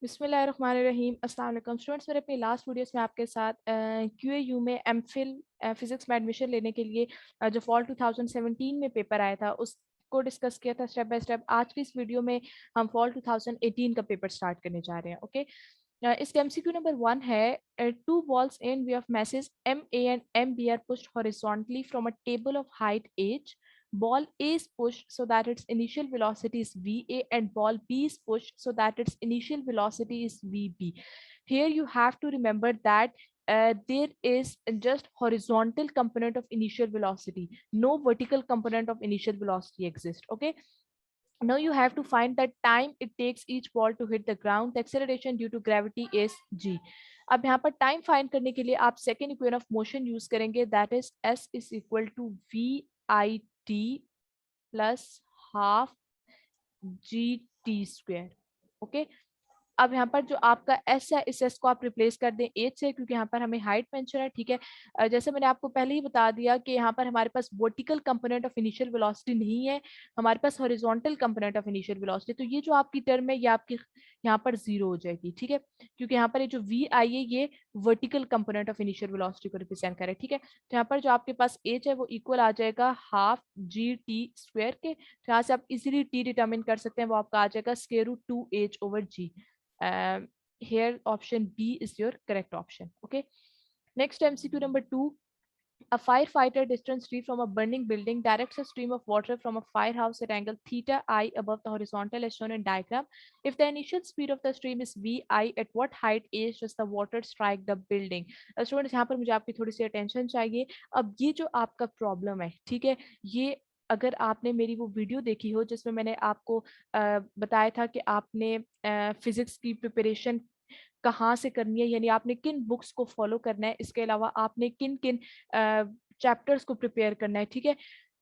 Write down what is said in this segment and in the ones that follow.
बिस्मिल्लाहिर्रहमानिर्रहीम। अस्सलाम वालेकुम स्टूडेंट्स, मेरे अपनी लास्ट वीडियोस में आपके साथ क्यूएयू में एमफिल फिजिक्स में एडमिशन लेने के लिए जो फॉल 2017 में पेपर आया था उसको डिस्कस किया था स्टेप बाय स्टेप। आज की इस वीडियो में हम फॉल 2018 का पेपर स्टार्ट करने जा रहे हैं। ओके, इसका एमसीक्यू नंबर 1 है, two balls in we of masses M A and M B are pushed horizontally from a table of height H. Ball A is pushed so that its initial velocity is VA and ball B is pushed so that its initial velocity is VB. Here you have to remember that there is just horizontal component of initial velocity. No vertical component of initial velocity exists. Okay. Now you have to find the time it takes each ball to hit the ground. The acceleration due to gravity is g. अब यहाँ पर time find करने के लिए आप second equation of motion use करेंगे, that is s is equal to V I T plus half G T square. Okay, अब यहाँ पर जो आपका एस है इस एस को आप रिप्लेस कर दें एच से, क्योंकि यहाँ पर हमें हाइट मेंशन है. ठीक है, जैसे मैंने आपको पहले ही बता दिया कि यहाँ पर हमारे पास vertical component of initial velocity नहीं है, हमारे पास horizontal component of initial velocity. तो ये जो आपकी टर्म है ये आपकी यहाँ पर जीरो हो जाएगी. ठीक है, क्योंकि यहाँ पर ये जो वी आई है ये vertical component of initial velocity को रिप्रेजेंट करे. ठीक है, तो यहाँ पर जो आपके पास एच है वो इक्वल आ जाएगा हाफ जी टी स्क्वायर के. तो यहाँ से आप इजीली टी डिटर्मिन कर सकते हैं, वो आपका आ जाएगा square root 2h over g. Here option B is your correct option. Okay, next MCQ number 2. A firefighter distanced from a burning building directs a stream of water from a firehouse at angle theta I above the horizontal as shown in diagram. If the initial speed of the stream is vi, at what height is does the water strike the building? Students, यहाँ पर मुझे आपकी थोड़ी सी attention चाहिए. अब ये जो आपका प्रॉब्लम है, ठीक है, ये अगर आपने मेरी वो वीडियो देखी हो जिसमें मैंने आपको बताया था कि आपने फिजिक्स की प्रिपरेशन कहाँ से करनी है, यानी आपने किन बुक्स को फॉलो करना है, इसके अलावा आपने किन किन चैप्टर्स को प्रिपेयर करना है. ठीक है,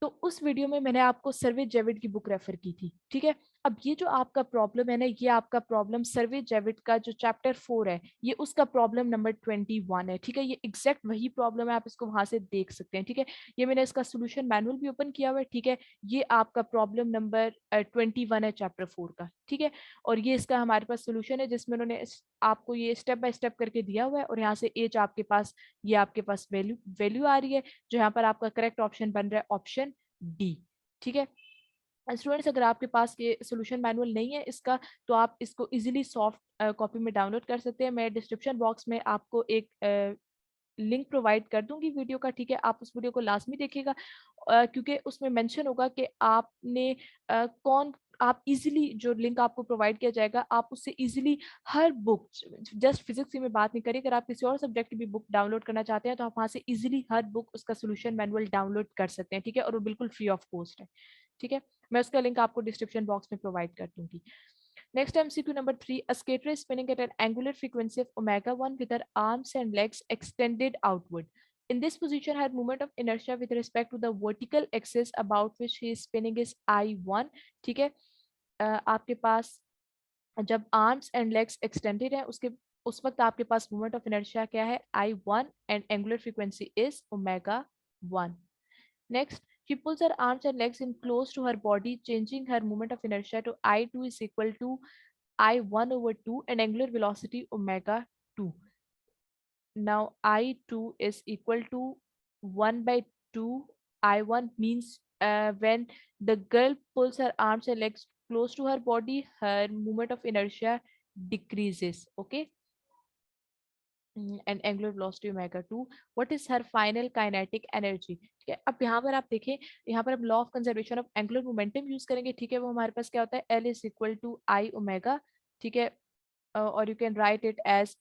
तो उस वीडियो में मैंने आपको सर्वे जेविड की बुक रेफर की थी. ठीक है, अब ये जो आपका प्रॉब्लम है ना, ये आपका प्रॉब्लम सर्वे जेविड का जो चैप्टर 4 है ये उसका प्रॉब्लम नंबर 21 है. ठीक है, ये एग्जैक्ट वही प्रॉब्लम है, आप इसको वहां से देख सकते हैं. ठीक है, ये मैंने इसका सोल्यूशन मैनुअल भी ओपन किया हुआ है. ठीक है, ये आपका प्रॉब्लम नंबर 21 है चैप्टर 4 का. ठीक है, और ये इसका हमारे पास सोल्यूशन है जिसमें उन्होंने आपको ये स्टेप बाय स्टेप करके दिया हुआ है, और यहाँ से एज आपके पास, ये आपके पास वैल्यू वैल्यू आ रही है, जो यहाँ पर आपका करेक्ट ऑप्शन बन रहा है ऑप्शन डी. ठीक है स्टूडेंट्स, अगर आपके पास ये सोल्यूशन मैनुअल नहीं है इसका, तो आप इसको इजीली सॉफ्ट कॉपी में डाउनलोड कर सकते हैं. मैं डिस्क्रिप्शन बॉक्स में आपको एक लिंक प्रोवाइड कर दूंगी वीडियो का. ठीक है, आप उस वीडियो को लाजमी देखिएगा, क्योंकि उसमें मेंशन होगा कि आपने कौन, आप इजीली जो लिंक आपको प्रोवाइड किया जाएगा आप उससे इजीली हर बुक, जस्ट फिजिक्स की मैं बात नहीं करी, अगर आप किसी और सब्जेक्ट की भी बुक डाउनलोड करना चाहते हैं तो आप वहाँ से इजीली हर बुक उसका सोल्यूशन मैनुअल डाउनलोड कर सकते हैं. ठीक है, और वो बिल्कुल फ्री ऑफ कॉस्ट है. ठीक है, मैं उसका लिंक आपको डिस्क्रिप्शन बॉक्स में प्रोवाइड कर दूंगी. Next MCQ number 3. A skater is spinning at an angular frequency of omega 1 with her arms and legs extended outward. In this position, her moment of inertia with respect to the vertical axis about which she is spinning is I1. ठीक है, आपके पास जब arms and legs extended है उसके उस वक्त आपके पास moment of inertia क्या है, I1, and angular frequency is omega 1. Next, she pulls her arms and legs in close to her body, changing her moment of inertia to I2 is equal to I1 over 2 and angular velocity omega 2. Now I2 is equal to 1 by 2. I1 means when the girl pulls her arms and legs close to her body, her moment of inertia decreases. Okay. And angular velocity omega 2. What is her final kinetic energy? ठीक है, अब यहाँ पर आप देखें, यहाँ पर हम law of conservation of angular momentum use करेंगे. ठीक है, वो हमारे पास क्या होता है, L is equal to I omega. ठीक है, और you can write it as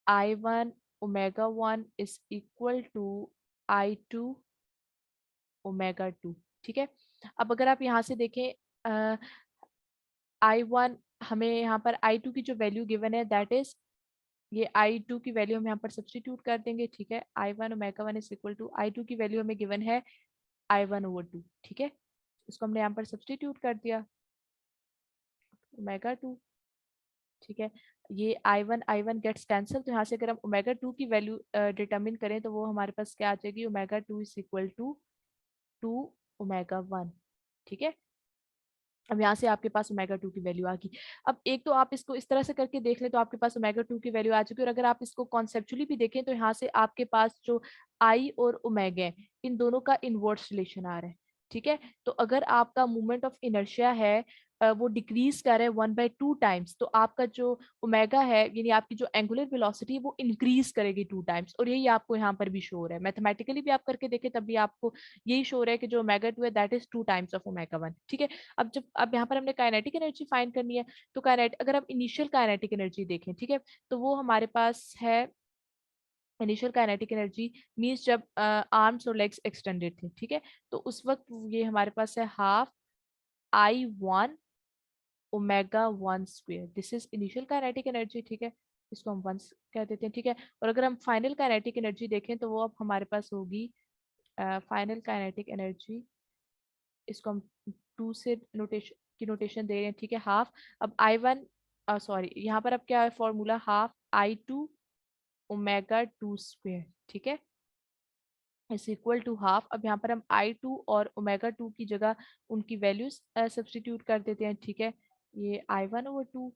I1 omega 1 is equal to I2 omega 2. ठीक है, अब अगर आप यहाँ से देखें, I1 हमें यहाँ पर I2 की जो वैल्यू गिवन है दैट इज, ये I2 की वैल्यू हम यहाँ पर सब्स्टिट्यूट कर देंगे. ठीक है, I1 omega 1 is equal to I2 की वैल्यू हमें गिवन है I1 over 2. ठीक है, इसको हमने यहाँ पर सब्स्टिट्यूट कर दिया ओमेगा 2. ठीक है, ये I1 गेट्स कैंसिल, तो यहाँ से अगर हम ओमेगा 2 की वैल्यू डिटरमिन करें तो वो हमारे पास क्या आ जाएगी, omega 2 is equal to 2 omega 1. ठीक है, अब यहाँ से आपके पास ओमेगा 2 की वैल्यू आ गई। अब एक तो आप इसको इस तरह से करके देख लें तो आपके पास ओमेगा 2 की वैल्यू आ चुकी है, और अगर आप इसको कॉन्सेप्चुअली भी देखें तो यहाँ से आपके पास जो आई और ओमेगा है, इन दोनों का इनवर्स रिलेशन आ रहा है। ठीक है, तो अगर आपका मूवमेंट ऑफ इनर्शिया है वो डिक्रीज कर रहा है 1/2 टाइम्स, तो आपका जो ओमेगा है यानी आपकी जो एंगुलर वेलोसिटी है वो इंक्रीज करेगी 2 टाइम्स, और यही आपको यहाँ पर भी शो हो रहा है। मैथमेटिकली भी आप करके देखें तब भी आपको यही शो हो रहा है कि जो ओमेगा 2 है that is 2 times of omega 1। ठीक है, अब यहाँ पर हमने काइनेटिक एनर्जी फाइंड करनी है, तो काइनेट अगर हम इनिशियल काइनेटिक एनर्जी देखें, ठीक है, तो वो हमारे पास है इनिशियल काइनेटिक एनर्जी मीन्स जब आर्म्स और लेग्स एक्सटेंडेड थे। ठीक है, तो उस वक्त ये हमारे पास है half I1 omega 1 square, this is initial kinetic energy. ठीक है, इसको हम वन कह देते हैं। ठीक है, और अगर हम फाइनल काइनेटिक एनर्जी देखें तो वो अब हमारे पास होगी फाइनल काइनेटिक एनर्जी, इसको हम 2 से नोटेशन दे रहे हैं। ठीक है, हाफ, अब I1 सॉरी यहाँ पर अब क्या है formula, half I2 omega 2 square. ठीक है, इज इक्वल टू हाफ, अब यहाँ पर हम I2 और ओमेगा 2 की जगह उनकी वैल्यूज सब्सटीट्यूट कर देते हैं। ठीक है, ये I1/2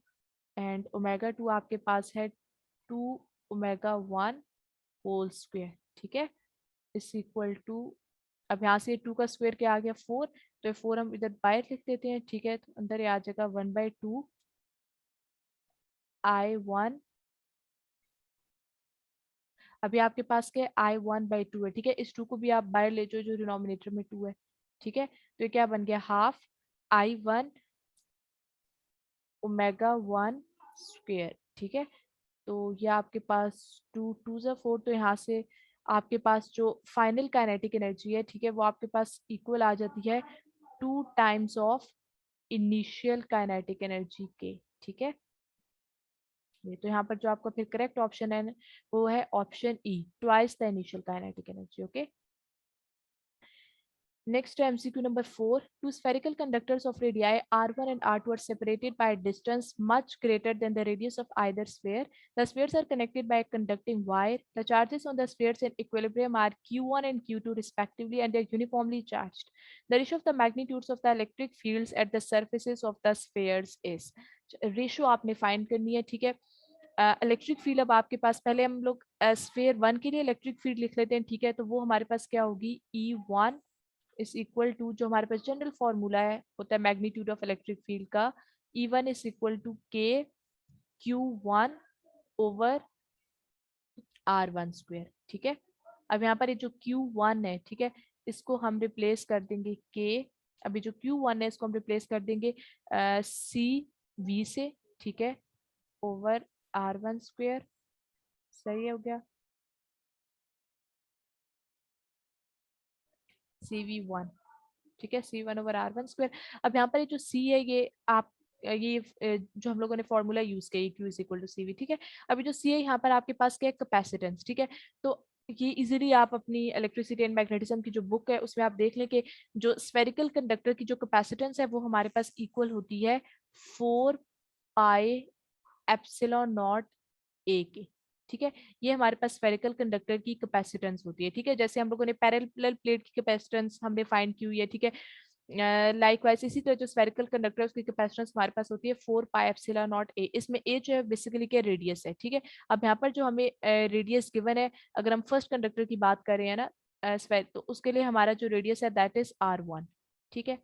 एंड ओमेगा 2 आपके पास है 2 ओमेगा 1 होल स्क्वेयर। ठीक है, इज इक्वल टू, अब यहाँ से 2 का स्क्वायर क्या आ गया 4, तो 4 हम इधर बाहर लिख देते हैं। ठीक है, तो अंदर ये आ जाएगा 1/2 I1, अभी आपके पास के I1/2 है। ठीक है, इस 2 को भी आप बाहर ले जाओ जो डिनोमिनेटर में 2 है। ठीक है, तो ये क्या बन गया हाफ I1 ओमेगा 1 स्क्वेयर। ठीक है, तो ये आपके पास 2 2 4, तो यहाँ से आपके पास जो फाइनल काइनेटिक एनर्जी है, ठीक है, वो आपके पास इक्वल आ जाती है 2 times of initial kinetic energy के। ठीक है, ये तो यहाँ पर जो आपका फिर करेक्ट ऑप्शन है वो है option E, twice the initial kinetic energy. Okay, next to MCQ number 4, two spherical conductors of radii R1 and R2 are separated by a distance much greater than the radius of either sphere. The spheres are connected by a conducting wire. The charges on the spheres in equilibrium are Q1 and Q2 respectively, and they are uniformly charged. The ratio of the magnitudes of the electric fields at the surfaces of the spheres is. Ratio आपने find करनी है। ठीक है, electric field अब आपके पास, पहले हम लोग स्फेयर 1 के लिए इलेक्ट्रिक फील्ड लिख लेते हैं। ठीक है, तो वो हमारे पास क्या होगी, E1 इज इक्वल टू, जो हमारे पास जनरल फॉर्मूला है होता है मैग्नीट्यूड ऑफ इलेक्ट्रिक फील्ड का, E1 इज इक्वल टू के Q1/R1 स्क्वेयर। ठीक है, अब यहाँ पर ये जो Q1 है, ठीक है, इसको हम रिप्लेस कर देंगे के, अभी जो Q1 है इसको हम रिप्लेस कर देंगे CV से। ठीक है, ओवर R1 स्क्वेयर, सही हो गया, CV1। ठीक है, C1/R1 स्क्वायर। अब यहाँ पर ये जो C है ये आप ये जो हम लोगों ने फॉर्मूला यूज किया Q is equal to CV। ठीक है, अभी जो C है यहाँ पर आपके पास क्या है, कैपेसिटेंस। ठीक है, तो ये इजीली आप अपनी इलेक्ट्रिसिटी एंड मैग्नेटिज्म की जो बुक है उसमें आप देख लें कि जो स्फेरिकल कंडक्टर की जो कैपेसिटेंस है वो हमारे पास इक्वल होती है 4πε0 ए के। ठीक है, ये हमारे पास स्फेरिकल कंडक्टर की कैपेसिटेंस होती है। ठीक है, जैसे हम लोगों ने पैरेलल प्लेट की कैपेसिटेंस हमने फाइंड की हुई है। ठीक है, लाइकवाइज इसी तरह जो स्फेरिकल कंडक्टर है उसकी कैपेसिटेंस हमारे पास होती है 4πε0 ए, इसमें ए जो है बेसिकली क्या रेडियस है। ठीक है, अब यहाँ पर जो हमें रेडियस गिवन है, अगर हम फर्स्ट कंडक्टर की बात कर रहे हैं ना स्फेर, तो उसके लिए हमारा जो रेडियस है दैट इज R1। ठीक है,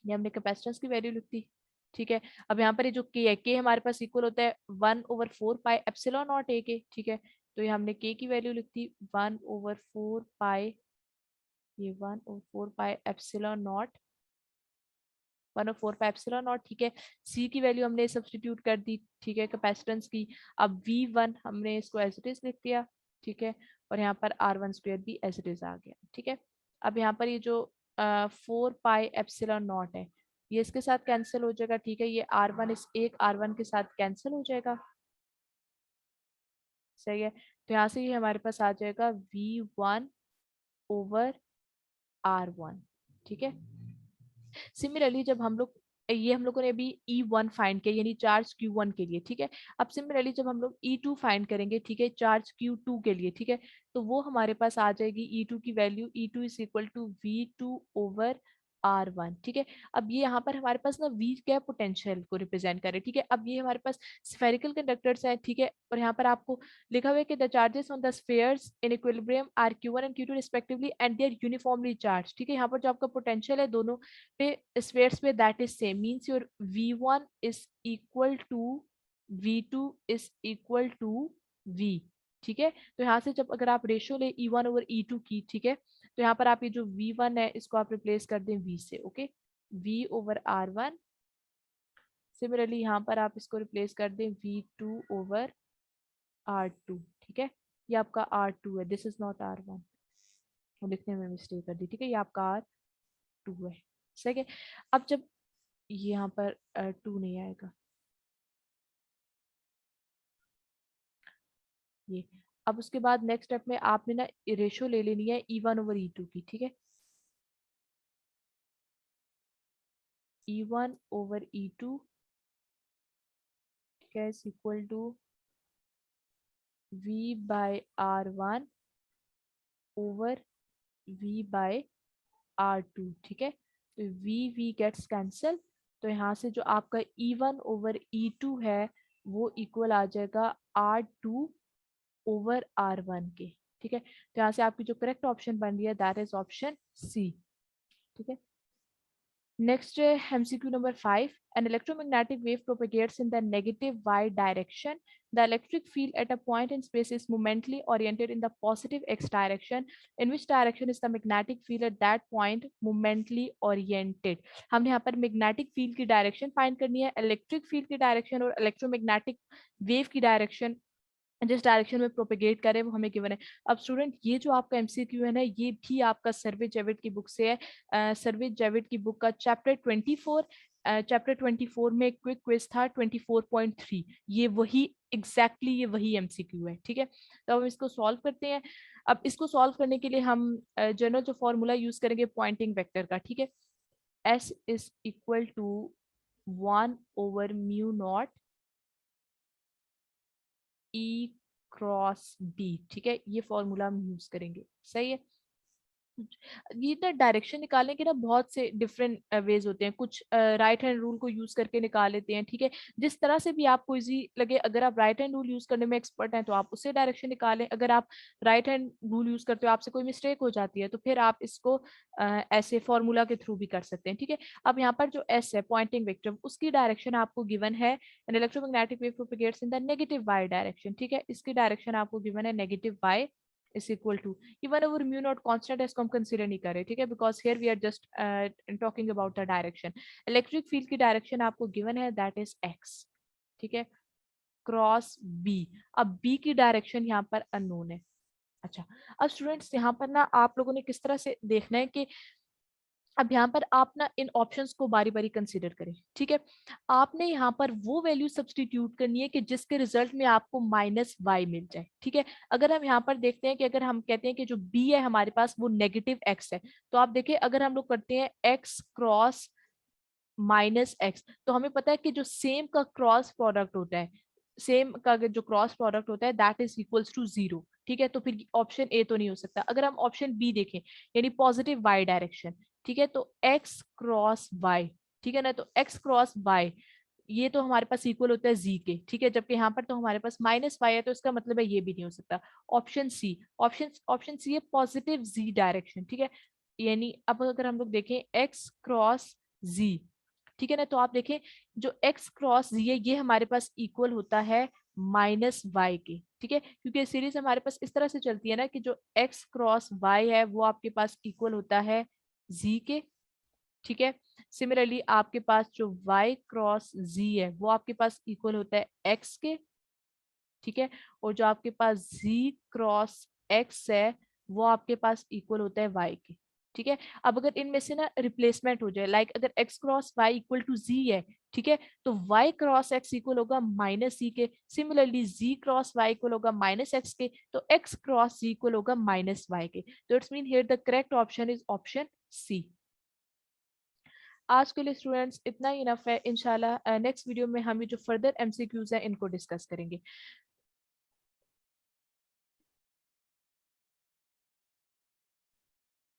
ये हमने कैपेसिटेंस की वैल्यू लिख दी। ठीक है, अब यहाँ पर ये जो के है, के हमारे पास इक्वल होता है 1/4πε0 ए के। ठीक है, तो ये हमने के की वैल्यू लिख दी 1/4π, ये 1/4πε0, 1/4πε0। ठीक है, सी की वैल्यू हमने सब्सटीट्यूट कर दी। ठीक है, कैपेसिटेंस की, अब V1 हमने इसको एज इट इज लिख दिया। ठीक है, और यहाँ पर R1 स्क्वायर भी एज इट इज आ गया। ठीक है, अब यहाँ पर ये जो 4πε0 है ये इसके साथ कैंसिल हो जाएगा। ठीक है, ये R1 इस एक R1 के साथ कैंसिल हो जाएगा। सही है, तो यहाँ से ये हमारे पास आ जाएगा V1/R1। ठीक है, सिमिलरली जब हम लोग, ये हम लोगों ने अभी E1 फाइंड किया यानी चार्ज Q1 के लिए। ठीक है, अब सिमिलरली जब हम लोग E2 फाइंड करेंगे, ठीक है, चार्ज Q2 के लिए। ठीक है, तो वो हमारे पास आ जाएगी E2 की value, E2 is equal to V2/R1 R1, ठीक है। अब ये यहाँ पर हमारे पास ना V क्या है, पोटेंशियल को रिप्रेजेंट करे, ठीक है। अब ये हमारे पास स्फेरिकल कंडक्टर्स है, ठीक है। और यहाँ पर आपको लिखा हुआ है कि the charges on the spheres in equilibrium are Q1 and Q2 respectively and they are uniformly charge, ठीक है। यहाँ पर जो आपका पोटेंशियल है दोनों पे स्फीयर्स पे that is same, means your V1 is equal to V2 is equal to V, ठीक है। तो यहाँ से जब अगर आप रेशियो ले E1 ओवर E2 की, ठीक है, तो यहाँ पर आप ये जो V1 है इसको आप रिप्लेस कर दें V से, okay, V over R1। Similarly यहाँ पर आप इसको रिप्लेस कर दें V2 ओवर R2, ठीक है। ये आपका R2 है, दिस इज नॉट R1, लिखने में मिस्टेक कर दी, ठीक है। ये आपका R2 है, सही है। अब जब यहाँ पर 2 नहीं आएगा ये, अब उसके बाद नेक्स्ट स्टेप में आपने ना रेशियो ले लेनी है E1 ओवर E2 की, ठीक है। E1 over E2 is equal to V by R1 over V by R2, ठीक है। तो V गेट्स कैंसल, तो यहाँ से जो आपका E1 ओवर E2 है वो इक्वल आ जाएगा R2 ओवर R1 के, ठीक है। तो यहाँ से आपकी जो करेक्ट ऑप्शन बन रही है दैट इज ऑप्शन सी, ठीक है। Next, MCQ number 5. An electromagnetic wave propagates in the negative y direction. The electric field at a point in space is momentally oriented in the positive x direction. In which direction is the magnetic field at that point momentally oriented? हमने यहाँ पर magnetic field की direction find करनी है, electric field की direction और electromagnetic wave की direction जिस डायरेक्शन में प्रोपेगेट करे वो हमें गिवन है। अब स्टूडेंट ये जो आपका एमसीक्यू है ना ये भी आपका सर्वे जेविट की बुक से है, सर्वे जेविट की बुक का चैप्टर 24, चैप्टर 24 में क्विक क्विज था 24.3, ये वही एग्जैक्टली ये वही एमसीक्यू है, ठीक है। तो हम इसको सॉल्व करते हैं। अब इसको सॉल्व करने के लिए हम जनरल जो फॉर्मूला यूज करेंगे पॉइंटिंग वेक्टर का, ठीक है। S is equal to 1 over mu not E cross B, ठीक है। ये फॉर्मूला हम यूज करेंगे, सही है। ये ना डायरेक्शन निकालने के ना बहुत से डिफरेंट वेज होते हैं, कुछ राइट हैंड रूल को यूज करके निकाल लेते हैं, ठीक है। जिस तरह से भी आपको इजी लगे, अगर आप राइट हैंड रूल यूज करने में एक्सपर्ट हैं तो आप उससे डायरेक्शन निकालें, अगर आप राइट हैंड रूल यूज करते हो आपसे कोई मिस्टेक हो जाती है तो फिर आप इसको ऐसे फॉर्मूला के थ्रू भी कर सकते हैं, ठीक है। अब यहाँ पर जो एस है पॉइंटिंग वेक्टर उसकी डायरेक्शन आपको गिवन है, an electromagnetic wave propagates in the negative Y direction, ठीक है। इसकी डायरेक्शन आपको गिवन है negative Y is equal to, even our mu naught constant है इसको हम कंसीडर नहीं करें, ठीक है, because here we are just talking about the direction. Electric field की डायरेक्शन आपको गिवन है दैट इज एक्स, ठीक है, क्रॉस बी। अब बी की डायरेक्शन यहाँ पर अननोन है। अच्छा, अब स्टूडेंट्स यहाँ पर ना आप लोगों ने किस तरह से देखना है कि अब यहाँ पर आप ना इन ऑप्शंस को बारी बारी कंसीडर करें, ठीक है। आपने यहाँ पर वो वैल्यू सब्सटीट्यूट करनी है कि जिसके रिजल्ट में आपको माइनस वाई मिल जाए, ठीक है। अगर हम यहाँ पर देखते हैं कि अगर हम कहते हैं कि जो बी है हमारे पास वो नेगेटिव एक्स है, तो आप देखिए अगर हम लोग करते हैं एक्स क्रॉस माइनस एक्स, तो हमें पता है कि जो सेम का क्रॉस प्रोडक्ट होता है, सेम का जो क्रॉस प्रोडक्ट होता है that is equals to zero, ठीक है। तो फिर ऑप्शन ए तो नहीं हो सकता। अगर हम ऑप्शन बी देखें यानी पॉजिटिव वाई डायरेक्शन, ठीक है, तो एक्स क्रॉस वाई, ठीक है ना, तो एक्स क्रॉस वाई ये तो हमारे पास इक्वल होता है जी के, ठीक है, जबकि यहाँ पर तो हमारे पास माइनस वाई है तो इसका मतलब है ये भी नहीं हो सकता। Option C, option option C है पॉजिटिव जी डायरेक्शन, ठीक है। यानी अब अगर हम लोग देखें एक्स क्रॉस जी, ठीक है ना, तो आप देखें जो x क्रॉस जी है ये हमारे पास इक्वल होता है माइनस वाई के, ठीक है, क्योंकि सीरीज हमारे पास इस तरह से चलती है ना कि जो x क्रॉस y है वो आपके पास इक्वल होता है z के, ठीक है। सिमिलरली आपके पास जो y क्रॉस z है वो आपके पास इक्वल होता है x के, ठीक है, और जो आपके पास z क्रॉस x है वो आपके पास इक्वल होता है y के, ठीक है। अब अगर इनमें से ना रिप्लेसमेंट हो जाए, लाइक अगर x cross y equal to z है, ठीक है, तो y क्रॉस x इक्वल होगा माइनस c के, similarly z cross y equal होगा माइनस x के, तो x क्रॉस z इक्वल होगा माइनस y के। तो it's mean here the correct option is option C. आज के लिए स्टूडेंट्स इतना ही इनफ है, इंशाल्लाह नेक्स्ट वीडियो में हम ये जो फर्दर एमसीक्यूज हैं इनको डिस्कस करेंगे।